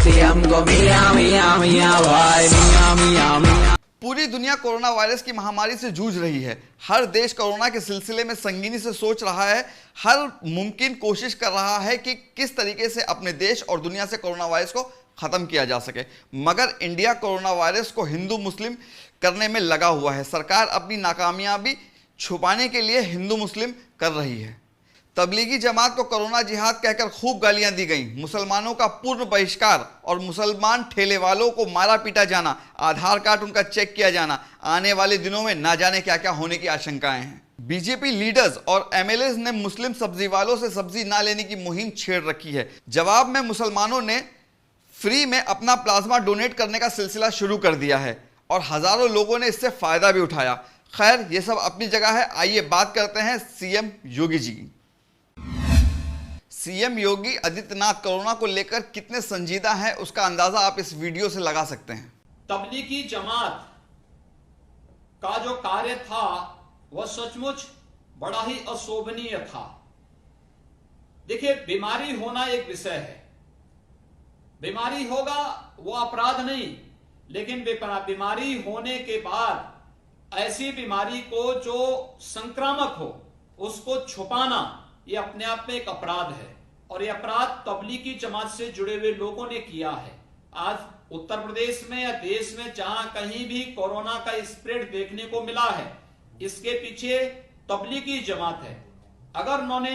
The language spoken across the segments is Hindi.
सीएम को मियां मियां मियां भाई मियां मियां मियां। पूरी दुनिया कोरोना वायरस की महामारी से जूझ रही है। हर देश कोरोना के सिलसिले में संगीनी से सोच रहा है, हर मुमकिन कोशिश कर रहा है कि किस तरीके से अपने देश और दुनिया से कोरोना वायरस को खत्म किया जा सके। मगर इंडिया कोरोना वायरस को हिंदू मुस्लिम करने में लगा हुआ है। सरकार अपनी नाकामयाबी छुपाने के लिए हिंदू मुस्लिम कर रही है। तबलीगी जमात को कोरोना जिहाद कहकर खूब गालियां दी गई। मुसलमानों का पूर्ण बहिष्कार और मुसलमान ठेले वालों को मारा पीटा जाना, आधार कार्ड उनका चेक किया जाना, आने वाले दिनों में ना जाने क्या क्या होने की आशंकाएं हैं। बीजेपी लीडर्स और एमएलएज ने मुस्लिम सब्जी वालों से सब्जी ना लेने की मुहिम छेड़ रखी है। जवाब में मुसलमानों ने फ्री में अपना प्लाज्मा डोनेट करने का सिलसिला शुरू कर दिया है और हजारों लोगों ने इससे फायदा भी उठाया। खैर, ये सब अपनी जगह है। आइए बात करते हैं सीएम योगी जी की। सीएम योगी आदित्यनाथ कोरोना को लेकर कितने संजीदा हैं, उसका अंदाजा आप इस वीडियो से लगा सकते हैं। तबलीगी जमात का जो कार्य था वह सचमुच बड़ा ही अशोभनीय था। देखिए, बीमारी होना एक विषय है, बीमारी होगा वो अपराध नहीं, लेकिन बीमारी होने के बाद ऐसी बीमारी को जो संक्रामक हो उसको छुपाना ये अपने आप में एक अपराध है और ये अपराध तबलीगी जमात से जुड़े हुए लोगों ने किया है। आज उत्तर प्रदेश में या देश में जहां कहीं भी कोरोना का स्प्रेड देखने को मिला है, इसके पीछे तबलीगी जमात है। अगर उन्होंने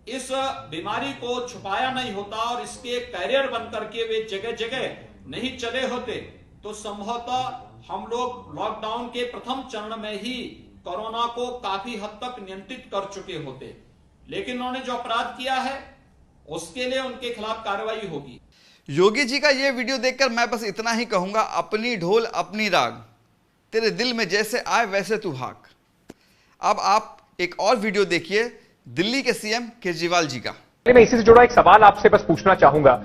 इस बीमारी को छुपाया नहीं होता और इसके कैरियर बन करके वे जगह जगह नहीं चले होते तो संभवतः हम लोग लॉकडाउन के प्रथम चरण में ही कोरोना को काफी हद तक नियंत्रित कर चुके होते। लेकिन उन्होंने जो अपराध किया है उसके लिए उनके खिलाफ कार्रवाई होगी। योगी जी का यह वीडियो देखकर मैं बस इतना ही कहूंगा, अपनी ढोल अपनी राग, तेरे दिल में जैसे आए वैसे तू हाक। अब आप एक और वीडियो देखिए दिल्ली के सीएम केजरीवाल जी का। मैं इसी से जुड़ा एक सवाल आपसे बस पूछना चाहूंगा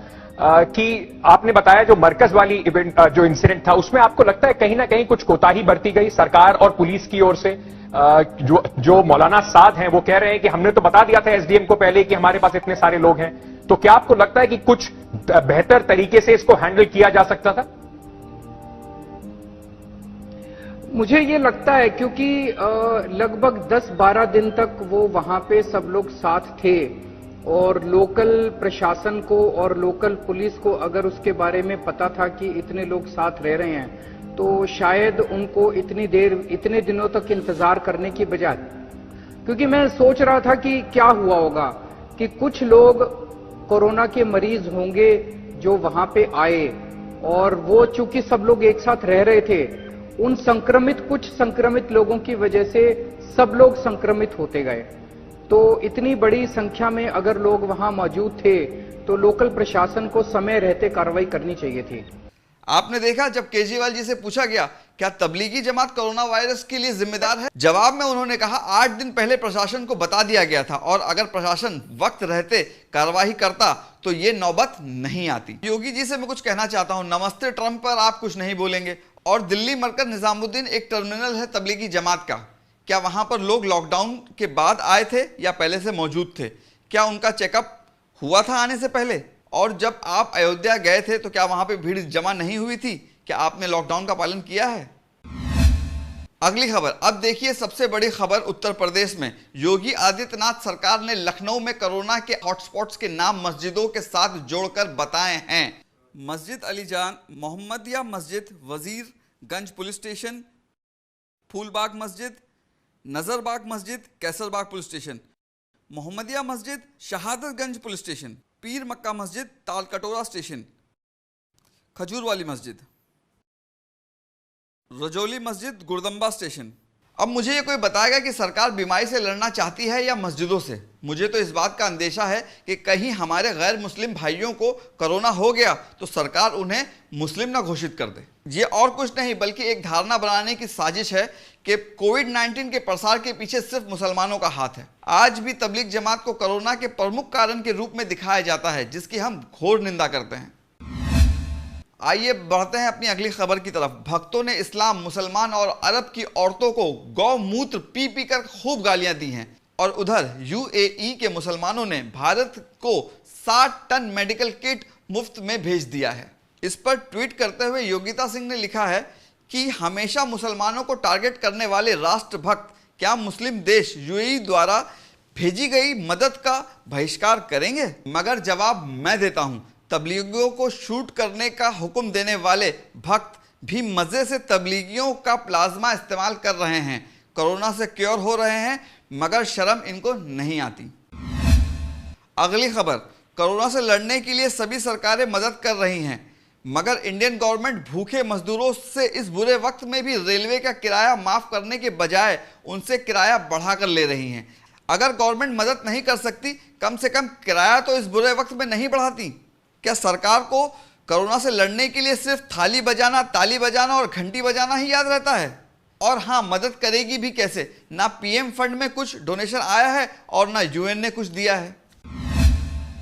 कि आपने बताया जो मरकज वाली इवेंट जो इंसिडेंट था उसमें आपको लगता है कहीं ना कहीं कुछ कोताही बरती गई सरकार और पुलिस की ओर से? जो मौलाना साद हैं वो कह रहे हैं कि हमने तो बता दिया था एसडीएम को पहले कि हमारे पास इतने सारे लोग हैं, तो क्या आपको लगता है कि कुछ बेहतर तरीके से इसको हैंडल किया जा सकता था? मुझे ये लगता है क्योंकि लगभग 10-12 दिन तक वो वहां पे सब लोग साथ थे और लोकल प्रशासन को और लोकल पुलिस को अगर उसके बारे में पता था कि इतने लोग साथ रह रहे हैं तो शायद उनको इतने दिनों तक इंतजार करने की बजाय, क्योंकि मैं सोच रहा था कि क्या हुआ होगा कि कुछ लोग कोरोना के मरीज होंगे जो वहां पे आए और वो चूंकि सब लोग एक साथ रह रहे थे, उन कुछ संक्रमित लोगों की वजह से सब लोग संक्रमित होते गए। तो इतनी बड़ी संख्या में अगर लोग वहां मौजूद थे तो लोकल प्रशासन को समय रहते कार्रवाई करनी चाहिए थी। आपने देखा जब केजरीवाल जी से पूछा गया क्या तबलीगी जमात कोरोना वायरस के लिए जिम्मेदार है, जवाब में उन्होंने कहा 8 दिन पहले प्रशासन को बता दिया गया था और अगर प्रशासन वक्त रहते कार्रवाई करता तो ये नौबत नहीं आती। योगी जी से मैं कुछ कहना चाहता हूं, नमस्ते ट्रंप पर आप कुछ नहीं बोलेंगे। और दिल्ली मरकज निजामुद्दीन एक टर्मिनल है तबलीगी जमात का, क्या वहां पर लोग लॉकडाउन के बाद आए थे या पहले से मौजूद थे? क्या उनका चेकअप हुआ था आने से पहले? और जब आप अयोध्या गए थे तो क्या वहां पे भीड़ जमा नहीं हुई थी? क्या आपने लॉकडाउन का पालन किया है? अगली खबर अब देखिए, सबसे बड़ी खबर उत्तर प्रदेश में योगी आदित्यनाथ सरकार ने लखनऊ में कोरोना के हॉटस्पॉट्स के नाम मस्जिदों के साथ जोड़कर बताए हैं। मस्जिद अलीजान, मोहम्मदिया मस्जिद, वजीरगंज पुलिस स्टेशन, फूलबाग मस्जिद, नजरबाग मस्जिद, कैसरबाग पुलिस स्टेशन, मोहम्मदिया मस्जिद, शहादतगंज पुलिस स्टेशन, पीर मक्का मस्जिद, तालकटोरा स्टेशन, खजूर वाली मस्जिद, रजौली मस्जिद, गुरदम्बा स्टेशन। अब मुझे ये कोई बताएगा कि सरकार बीमारी से लड़ना चाहती है या मस्जिदों से? मुझे तो इस बात का अंदेशा है कि कहीं हमारे गैर मुस्लिम भाइयों को कोरोना हो गया तो सरकार उन्हें मुस्लिम ना घोषित कर दे। ये और कुछ नहीं बल्कि एक धारणा बनाने की साजिश है कि कोविड-19 के प्रसार के पीछे सिर्फ मुसलमानों का हाथ है। आज भी तबलीग जमात को कोरोना के प्रमुख कारण के रूप में दिखाया जाता है, जिसकी हम घोर निंदा करते हैं। आइए बढ़ते हैं अपनी अगली खबर की तरफ। भक्तों ने इस्लाम, मुसलमान और अरब की औरतों को गौमूत्र पी पी कर खूब गालियां दी हैं और उधर यूएई के मुसलमानों ने भारत को 60 टन मेडिकल किट मुफ्त में भेज दिया है। इस पर ट्वीट करते हुए योगिता सिंह ने लिखा है कि हमेशा मुसलमानों को टारगेट करने वाले राष्ट्रभक्त क्या मुस्लिम देश यूएई द्वारा भेजी गई मदद का बहिष्कार करेंगे? मगर जवाब मैं देता हूं, तबलीगियों को शूट करने का हुक्म देने वाले भक्त भी मजे से तबलीगियों का प्लाज्मा इस्तेमाल कर रहे हैं, कोरोना से क्योर हो रहे हैं, मगर शर्म इनको नहीं आती। अगली खबर, कोरोना से लड़ने के लिए सभी सरकारें मदद कर रही हैं, मगर इंडियन गवर्नमेंट भूखे मजदूरों से इस बुरे वक्त में भी रेलवे का किराया माफ करने के बजाय उनसे किराया बढ़ाकर ले रही हैं। अगर गवर्नमेंट मदद नहीं कर सकती, कम से कम किराया तो इस बुरे वक्त में नहीं बढ़ाती। क्या सरकार को कोरोना से लड़ने के लिए सिर्फ थाली बजाना, ताली बजाना और घंटी बजाना ही याद रहता है? और हाँ, मदद करेगी भी कैसे? ना पीएम फंड में कुछ डोनेशन आया है और ना यूएन ने कुछ दिया है।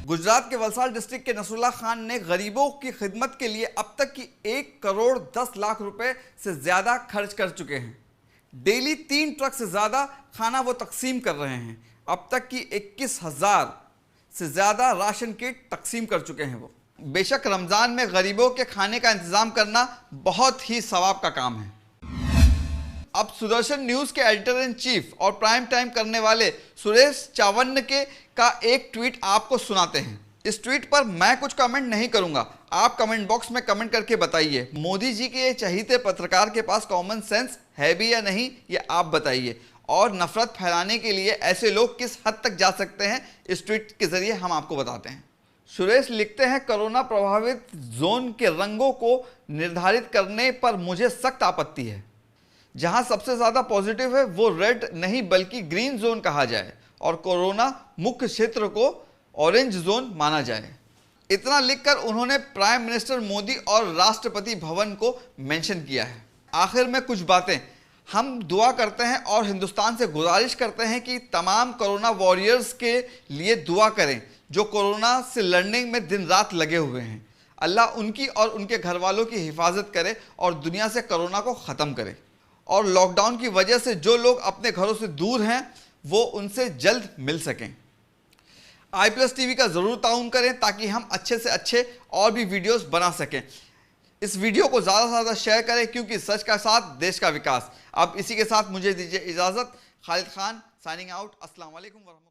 गुजरात के वलसाड डिस्ट्रिक्ट के नसरुल्ला खान ने गरीबों की खिदमत के लिए अब तक की 1 करोड़ 10 लाख रुपए से ज्यादा खर्च कर चुके हैं। डेली 3 ट्रक से ज्यादा खाना वो तकसीम कर रहे हैं। अब तक की 21,000 से ज्यादा राशन किट तकसीम कर चुके हैं वो। बेशक रमजान में गरीबों के खाने का इंतजाम करना बहुत ही सवाब का काम है। अब सुदर्शन न्यूज के एडिटर इन चीफ और प्राइम टाइम करने वाले सुरेश चावन्य का एक ट्वीट आपको सुनाते हैं। इस ट्वीट पर मैं कुछ कमेंट नहीं करूंगा, आप कमेंट बॉक्स में कमेंट करके बताइए मोदी जी के चहीते पत्रकार के पास कॉमन सेंस है भी या नहीं, ये आप बताइए। और नफरत फैलाने के लिए ऐसे लोग किस हद तक जा सकते हैं, इस ट्वीट के जरिए हम आपको बताते हैं। सुरेश लिखते हैं, कोरोना प्रभावित जोन के रंगों को निर्धारित करने पर मुझे सख्त आपत्ति है। जहां सबसे ज्यादा पॉजिटिव है वो रेड नहीं बल्कि ग्रीन जोन कहा जाए और कोरोना मुख्य क्षेत्र को ऑरेंज जोन माना जाए। इतना लिखकर उन्होंने प्राइम मिनिस्टर मोदी और राष्ट्रपति भवन को मेंशन किया है। आखिर में कुछ बातें, हम दुआ करते हैं और हिंदुस्तान से गुजारिश करते हैं कि तमाम कोरोना वॉरियर्स के लिए दुआ करें जो कोरोना से लड़ने में दिन रात लगे हुए हैं। अल्लाह उनकी और उनके घर वालों की हिफाजत करे और दुनिया से कोरोना को ख़त्म करे। और लॉकडाउन की वजह से जो लोग अपने घरों से दूर हैं वो उनसे जल्द मिल सकें। i+ TV का ज़रूर ताउन करें ताकि हम अच्छे से अच्छे और भी वीडियोस बना सकें। इस वीडियो को ज़्यादा से ज़्यादा शेयर करें क्योंकि सच का साथ देश का विकास। अब इसी के साथ मुझे दीजिए इजाज़त। Khalid Khan signing out. अस्सलाम वालेकुम।